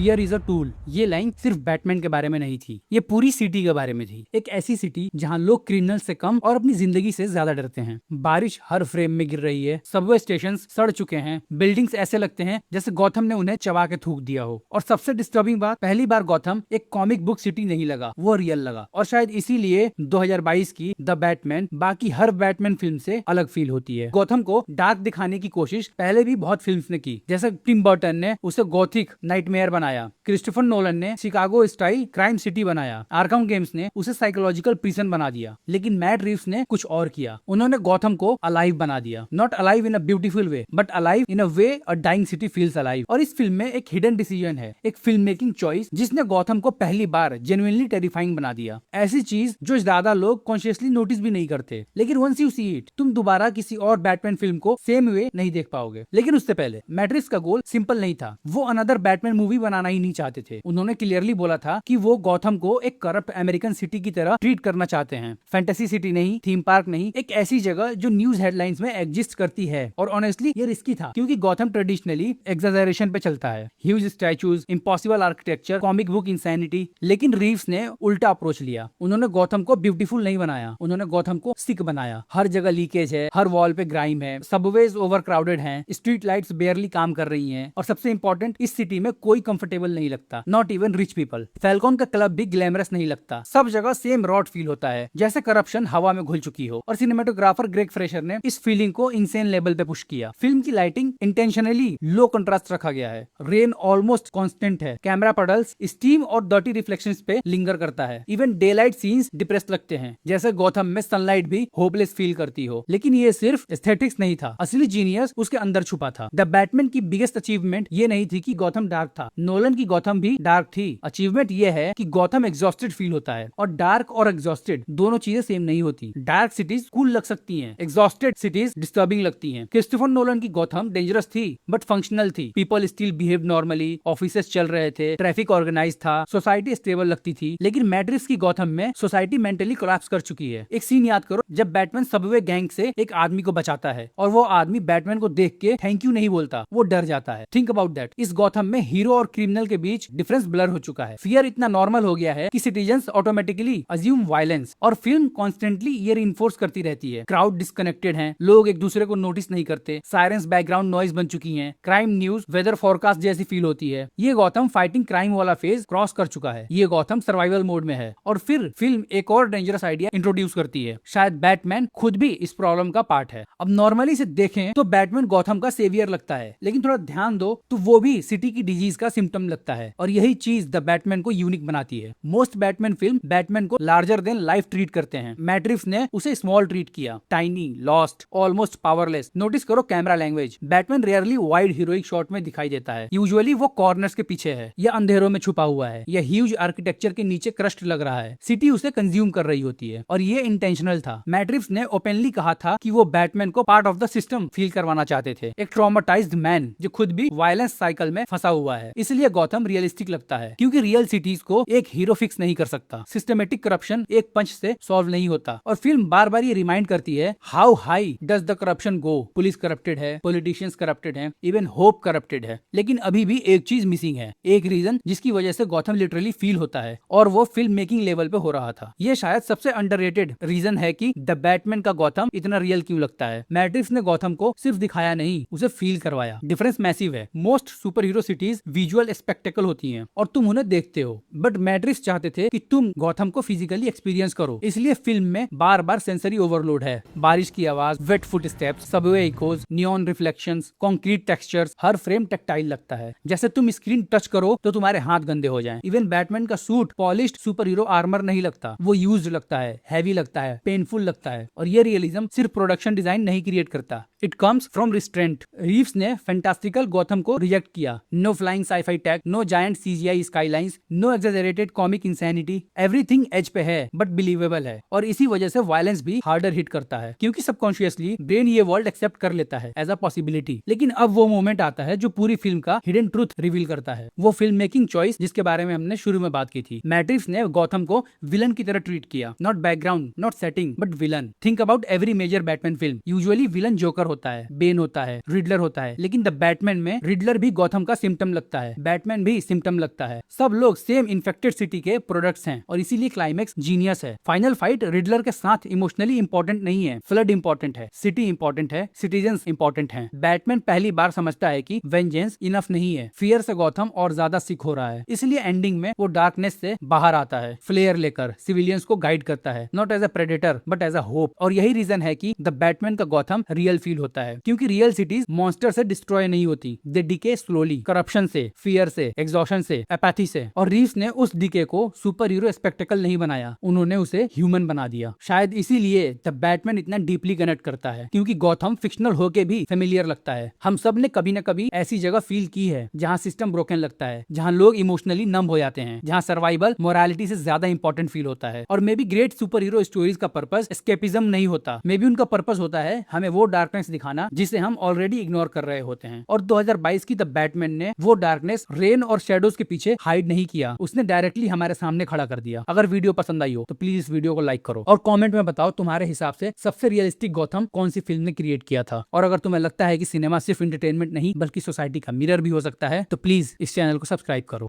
Fear is a tool, ये line सिर्फ Batman के बारे में नहीं थी, ये पूरी सिटी के बारे में थी। एक ऐसी सिटी जहाँ लोग क्रिमिनल से कम और अपनी जिंदगी से ज्यादा डरते हैं। बारिश हर फ्रेम में गिर रही है, सबवे स्टेशन सड़ चुके हैं, बिल्डिंग्स ऐसे लगते हैं जैसे गौथम ने उन्हें चबा के थूक दिया हो। और सबसे डिस्टर्बिंग बात, पहली बार गौथम एक कॉमिक बुक सिटी नहीं लगा, वो रियल लगा। और शायद इसीलिए 2022 की द बैटमैन बाकी हर बैटमैन फिल्म से अलग फील होती है। गौथम को डार्क दिखाने की कोशिश पहले भी बहुत फिल्म्स ने की, जैसे टिम बर्टन ने उसे गॉथिक नाइटमेयर बनाया, क्रिस्टोफर नोलन ने शिकागो स्टाइल क्राइम सिटी बनाया, आर्कम गेम्स ने उसे साइकोलॉजिकल प्रिजन बना दिया। लेकिन मैट रीव्स ने कुछ और किया, उन्होंने गौथम को अलाइव बना दिया। Not alive in a beautiful way, but alive in a way a dying city feels alive. और इस फिल्म में एक हिडन डिसीजन है, एक फिल्म मेकिंग चॉइस जिसने गौथम को पहली बार जेन्युइनली टेरिफाइंग बना दिया। ऐसी चीज जो ज्यादा लोग कॉन्शियसली नोटिस भी नहीं करते, लेकिन वंस यू सी इट, तुम दोबारा किसी और बैटमैन फिल्म को सेम वे नहीं देख पाओगे। लेकिन उससे पहले मैट्रिक्स का गोल सिंपल नहीं था, वो अनदर बैटमैन मूवी बनाना ही नहीं चाहते थे। उन्होंने क्लियरली बोला था कि वो गौथम को एक करप्ट अमेरिकन सिटी की तरह ट्रीट करना चाहते हैं। फैंटेसी सिटी नहीं, थीम पार्क नहीं, एक ऐसी जगह जो न्यूज हेडलाइंस में एग्जिस्ट करती है। और ऑनेस्टली ये रिस्की था, क्योंकि गौथम ट्रेडिशनली एग्जैजरेशन पे चलता है, huge statues, impossible architecture, comic book insanity. लेकिन रीव्स ने उल्टा अप्रोच लिया, उन्होंने गौथम को ब्यूटीफुल नहीं बनाया, उन्होंने गौथम को सिक बनाया। हर जगह लीकेज है, हर वॉल पे ग्राइम है, सबवेज ओवर क्राउडेड हैं, स्ट्रीट लाइट्स बेयरली काम कर रही हैं, और सबसे इंपॉर्टेंट, इस सिटी में कोई कंफर्टेबल नहीं लगता, not even rich people. Falcon का क्लब भी ग्लैमरस नहीं लगता, सब जगह सेम रॉट फील होता है, जैसे करप्शन हवा में घुल चुकी हो। और सिनेमेटोग्राफर ग्रेग फ्रेशर ने इस फीलिंग को इंसेन लेवल पे पुश किया। फिल्म की लाइटिंग इंटेंशनली लो कंट्रास्ट रखा गया है, रेन ऑलमोस्ट कांस्टेंट है, कैमरा पडल्स स्टीम और डर्टी रिफ्लेक्शंस पे लिंगर करता है। Even day light scenes depress लगते हैं, जैसे गौथम में सनलाइट भी होपलेस फील करती हो। लेकिन ये सिर्फ एस्थेटिक्स नहीं था, असली जीनियस उसके अंदर छुपा था। द बैटमैन की बिगेस्ट अचीवमेंट ये नहीं थी कि गौथम डार्क था, नोलन की गौथम भी डार्क थी। अचीवमेंट ये है कि गौथम एग्जॉस्टेड फील होता है, और डार्क और एग्जॉस्टेड दोनों चीजें सेम नहीं होती। डार्क सिटीज कूल लग सकती हैं, एग्जॉस्टेड सिटीज डिस्टर्बिंग लगती हैं। क्रिस्टोफर नोलन की गौथम डेंजरस थी बट फंक्शनल थी, people still behave normally, offices चल रहे थे, ट्रैफिक ऑर्गेनाइज था, सोसाइटी स्टेबल लगती थी। लेकिन मैट्रिक्स की गौथम में सोसाइटी मेंटली कोलैप्स कर चुकी है। एक सीन याद करो, जब बैटमैन सबवे गैंग से एक आदमी को बचाता है, और वो आदमी बैटमैन को देख के थैंक यू नहीं बोलता, वो डर जाता है। Think about that. इस गौथम में हीरो और क्रिमिनल के बीच डिफरेंस ब्लर हो चुका है। फियर इतना नॉर्मल हो गया है कि सिटीजंस ऑटोमेटिकली अज्यूम वायलेंस, और फिल्म कॉन्स्टेंटली ये रिइंफोर्स करती रहती है। क्राउड डिस्कनेक्टेड है, लोग एक दूसरे को नोटिस नहीं करते, सायरेंस बैकग्राउंड नॉइज बन चुकी हैं, क्राइम न्यूज वेदर फोरकास्ट जैसी फील होती है। ये गौथम फाइटिंग क्राइम वाला फेज क्रॉस कर चुका है, ये गौथम सर्वाइवल मोड में है। और फिर फिल्म एक और डेंजरस आइडिया इंट्रोड्यूस करती है, शायद बैटमैन खुद भी इस प्रॉब्लम का पार्ट है। अब नॉर्मली से देखें तो बैटमैन गौथम का सेवियर लगता है, लेकिन थोड़ा ध्यान दो तो वो भी सिटी की डिजीज का सिम्टम लगता है। और यही चीज द बैटमैन को यूनिक बनाती है। मोस्ट बैटमैन फिल्म बैटमैन को लार्जर देन लाइफ ट्रीट करते हैं, मैट्रिक्स ने उसे स्मॉल ट्रीट किया, tiny, lost, almost powerless. Notice करो camera language, Batman rarely wide heroic shot में दिखाई देता है, यूजुअली वो कॉर्नर्स के पीछे है, या अंधेरों में छुपा हुआ है, या ह्यूज आर्किटेक्चर के नीचे क्रस्ट लग रहा है। सिटी उसे कंज्यूम कर रही होती है, और ये इंटेंशनल था। मैट्रिक्स ने ओपनली कहा था कि वो बैटमैन को part of the system feel करवाना चाहते थे, एक ट्रॉमाटाइज्ड मैन जो खुद भी वायलेंस साइकिल में फंसा हुआ है। इसलिए गौथम रियलिस्टिक लगता है, क्योंकि रियल सिटीज को एक हीरो फिक्स नहीं कर सकता, सिस्टमेटिक करप्शन एक पंच से सॉल्व नहीं होता। और फिल्म बार बार ये रिमाइंड करती है, how high does the corruption go. Police corrupted है, पॉलिटिशियंस करप्टेड है, इवन होप करप्टेड है। लेकिन अभी भी एक चीज मिसिंग है, एक रीजन जिसकी वजह से गौथम लिटरली फील होता है, और वो फिल्म मेकिंग लेवल पे हो रहा था। ये शायद सबसे अंडररेटेड रीजन है कि द बैटमैन का गौथम इतना रियल क्यों लगता है। मैट्रिक्स ने गौथम को सिर्फ दिखाया नहीं, उसे फील करवाया। डिफरेंस मैसिव है। Most super hero cities visual spectacle होती हैं और तुम उन्हें देखते हो, बट मैट्रिक्स चाहते थे कि तुम गौथम को फिजिकली एक्सपीरियंस करो। इसलिए फिल्म में बार बार सेंसरी ओवरलोड है, बारिश की आवाज, wet footsteps, subway echoes, neon reflections, concrete textures, हर फ्रेम टेक्टाइल लगता है, जैसे तुम स्क्रीन टच करो तो तुम्हारे हाथ गंदे हो जाएं। इवन बैटमैन का suit polished super hero armour नहीं लगता, वो यूज्ड लगता है, हैवी लगता है, पेनफुल लगता है। और ये रियलिज्म सिर्फ प्रोडक्शन डिजाइन नहीं क्रिएट करता, it comes from restraint. Reeves ने फैंटास्टिकल गौथम को रिजेक्ट किया, no flying sci-fi tech, no giant CGI skylines, no exaggerated comic insanity, everything edge पे है बट बिलीवेबल है। और इसी वजह से वायलेंस भी हार्डर हिट करता है, क्योंकि सबकॉन्शियसली ब्रेन ये वर्ल्ड एक्सेप्ट कर लेता है एज अ पॉसिबिलिटी। लेकिन अब वो मोमेंट आता है जो पूरी फिल्म का हिडन ट्रूथ रिवील करता है, वो फिल्म मेकिंग चॉइस जिसके बारे में हमने शुरू में बात की थी। मैट्रिक्स ने गौथम को विलन की तरह ट्रीट किया, not background, not setting, but villain. Think about every major Batman film, usually villain Joker होता है, बेन होता है, रिडलर होता है, लेकिन द बैटमैन में रिडलर भी गौथम का सिम्टम लगता है। बैटमैन भी सिम्टम लगता है। सब लोग सेम इन्फेक्टेड सिटी के प्रोडक्ट्स हैं और इसीलिए क्लाइमेक्स जीनियस है। फाइनल फाइट रिडलर के साथ इमोशनली इंपॉर्टेंट नहीं है, फ्लड इंपॉर्टेंट है, सिटी इंपॉर्टेंट है, सिटीजन्स इंपॉर्टेंट हैं। बैटमैन पहली बार समझता है कि वेंजेंस इनफ नहीं है, फियर से गॉथम और ज्यादा सिक हो रहा है। इसलिए एंडिंग में वो डार्कनेस से बाहर आता है, फ्लेयर लेकर सिविलियंस को गाइड करता है, not as a predator but as a hope. और यही रीजन है कि द बैटमैन का गॉथम रियल फील होता है, क्योंकि रियल सिटीज मॉन्स्टर से डिस्ट्रॉय नहीं होती, दे डिके स्लोली, करप्शन से, फियर से, एग्जॉशन से, एपैथी से। और रीव्स ने उस डिके को सुपर हीरो स्पेक्टेकल नहीं बनाया, उन्होंने उसे ह्यूमन बना दिया। शायद इसीलिए द बैटमैन इतना डीपली कनेक्ट करता है, क्योंकि गॉथम फिक्शनल होके भी फेमिलियर लगता है। हम सब ने कभी न कभी ऐसी जगह फील की है जहाँ सिस्टम ब्रोकन लगता है, जहाँ लोग इमोशनली नम हो जाते हैं, जहाँ सर्वाइवल मोरालिटी से ज्यादा इंपॉर्टेंट फील होता है। और may be great super hero stories का पर्पस एस्केपिज्म नहीं होता, मे बी उनका पर्पस होता है हमें वो डार्कनेस दिखाना जिसे हम ऑलरेडी इग्नोर कर रहे होते हैं। और 2022 की द बैटमैन ने वो डार्कनेस रेन और शेडोज के पीछे हाइड नहीं किया, उसने डायरेक्टली हमारे सामने खड़ा कर दिया। अगर वीडियो पसंद आई हो तो प्लीज इस वीडियो को लाइक करो और कमेंट में बताओ तुम्हारे हिसाब से सबसे रियलिस्टिक गॉथम कौन सी फिल्म ने क्रिएट किया था। और अगर तुम्हें लगता है कि सिनेमा सिर्फ एंटरटेनमेंट नहीं बल्कि सोसाइटी का मिरर भी हो सकता है तो प्लीज इस चैनल को सब्सक्राइब करो।